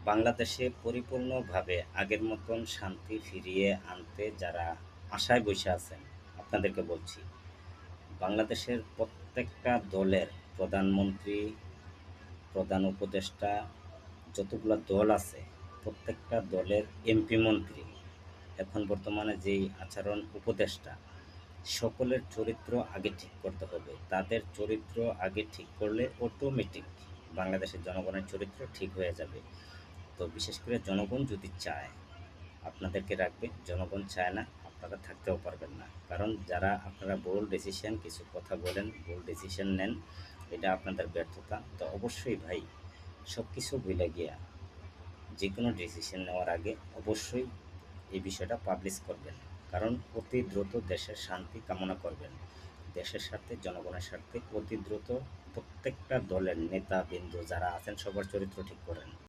বাংলাদেশে পরিপূর্ণভাবে আগের মতন শান্তি ফিরিয়ে আনতে যারা আশায় বসে আছেন, আপনাদেরকে বলছি, বাংলাদেশের প্রত্যেকটা দলের প্রধানমন্ত্রী, প্রধান উপদেষ্টা, যতগুলো দল আছে, প্রত্যেকটা দলের এমপি মন্ত্রী, এখন বর্তমানে যেই আচরণ উপদেষ্টা, সকলের চরিত্র আগে ঠিক করতে হবে। তাদের চরিত্র আগে ঠিক করলে অটোমেটিক বাংলাদেশের জনগণের চরিত্র ঠিক হয়ে যাবে। তো বিশেষ করে জনগণ যদি চায় আপনাদেরকে রাখবে, জনগণ চায় না আপনারা থাকতেও পারবেন না। কারণ যারা আপনারা বোল্ড ডিসিশন কিছু কথা বলেন, বোল্ড ডিসিশন নেন, এটা আপনাদের ব্যর্থতা। তো অবশ্যই ভাই, সব কিছু ভুলে গিয়া যে কোনো ডিসিশন নেওয়ার আগে অবশ্যই এই বিষয়টা পাবলিশ করবেন। কারণ অতি দ্রুত দেশের শান্তি কামনা করবেন, দেশের স্বার্থে, জনগণের স্বার্থে অতি দ্রুত প্রত্যেকটা দলের নেতা বিন্দু যারা আছেন সবার চরিত্র ঠিক করেন।